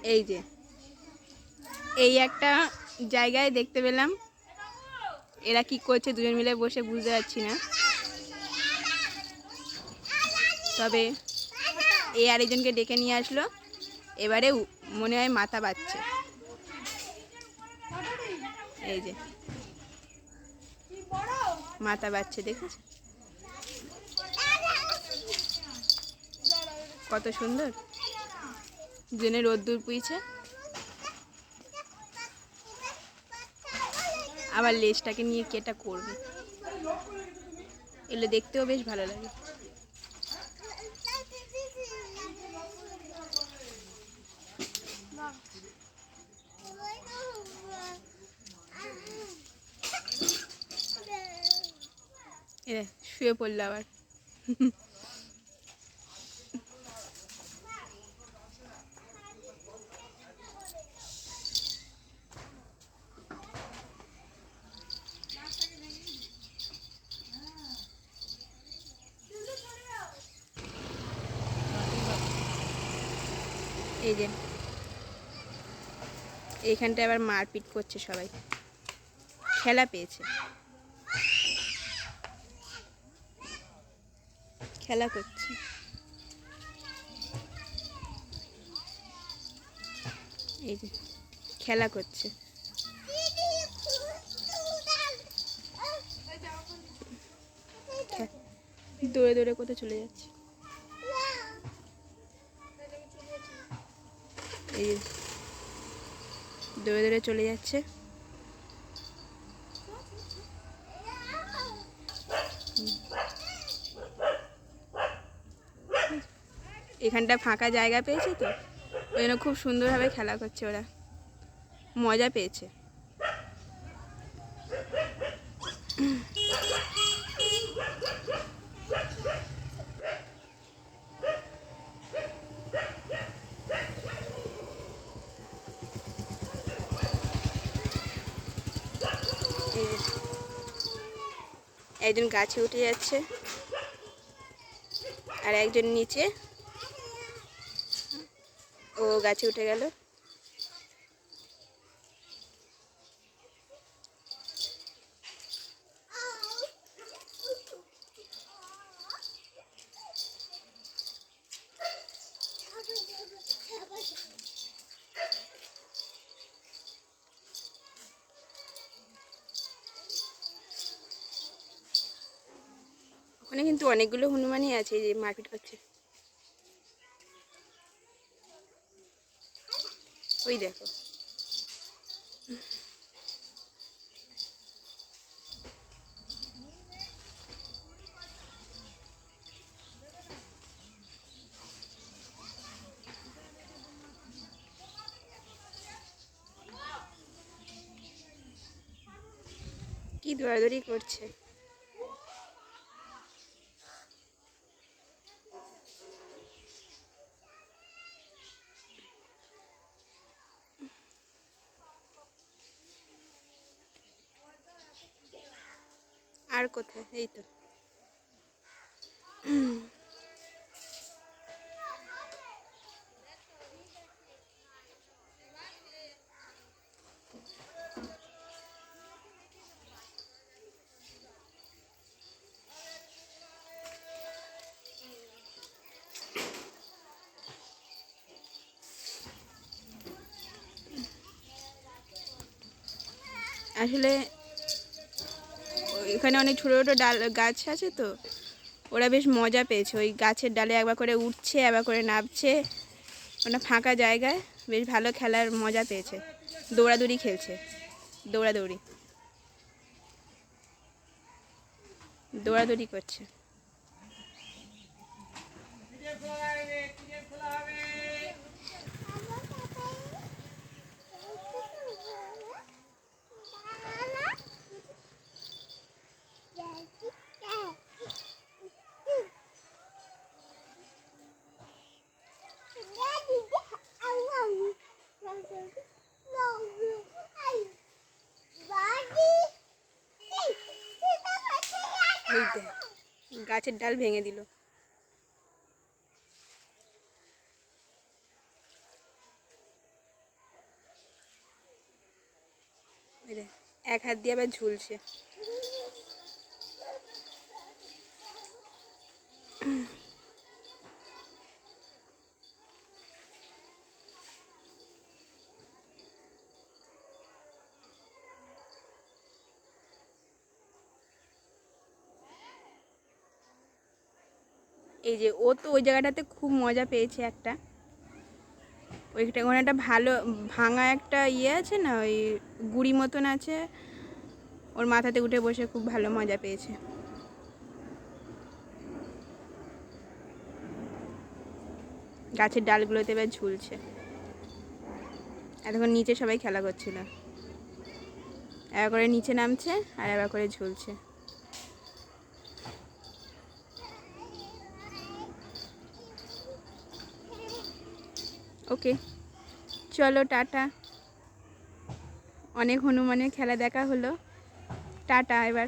এই যে এই একটা জায়গায় দেখতে পেলাম, এরা কি করছে দুজন মিলে বসে বুঝতে পারছি না, তবে এই আরেকজনকে ডেকে নিয়ে আসলো, এবারে মনে হয় মাথা বাচ্ছে। এই যে মাথা বাচ্ছে, দেখেছ কত সুন্দর, দুজনে রোদ্দুর পুইছে, আবার লেজটাকে নিয়ে কেটা করবে, এগুলো দেখতেও বেশ ভালো লাগে। শুয়ে পড়লো আবার। এই যে এইখানটায় আবার মারপিট করছে সবাই, খেলা পেয়েছে, খেলা করছে। এই যে খেলা করছে, দৌড়ে দৌড়ে কোথায় চলে যাচ্ছে। এই যে দৌড়ে দৌড়ে চলে যাচ্ছে। এখানটা ফাঁকা জায়গা পেয়েছে তো, ওই জন্য খুব সুন্দরভাবে খেলা করছে, ওরা মজা পেয়েছে। একজন গাছে উঠে যাচ্ছে আর একজন নিচে, ও গাছে উঠে গেল। ওখানে কিন্তু অনেকগুলো হনুমানই আছে, যে মারপিট করছে, ওই দেখো। কি দৌড়াদৌড়ি করছে। আর কোথায়, এই তো। আসলে এখানে অনেক ছোটো ছোটো ডাল গাছ আছে তো, ওরা বেশ মজা পেয়েছে, ওই গাছের ডালে একবার করে উঠছে, একবার করে নামছে, ওটা ফাঁকা জায়গায় বেশ ভালো খেলার মজা পেয়েছে, দৌড়াদৌড়ি খেলছে, দৌড়াদৌড়ি দৌড়াদৌড়ি করছে। গাছের ডাল ভেঙে দিল। এক হাত দিয়ে আবার ঝুলছে। এই যে ও তো ওই জায়গাটাতে খুব মজা পেয়েছে একটা, ওইটা ওখানে একটা ভালো ভাঙা একটা ইয়ে আছে না, ওই গুড়ি মতন আছে, ওর মাথাতে উঠে বসে খুব ভালো মজা পেয়েছে। গাছের ডালগুলোতে এবার ঝুলছে। এতক্ষণ নিচে সবাই খেলা করছিল, একবার করে নিচে নামছে আর একবার করে ঝুলছে। ওকে, চলো টাটা। অনেক হনুমানের খেলা দেখা হলো, টাটা এবার।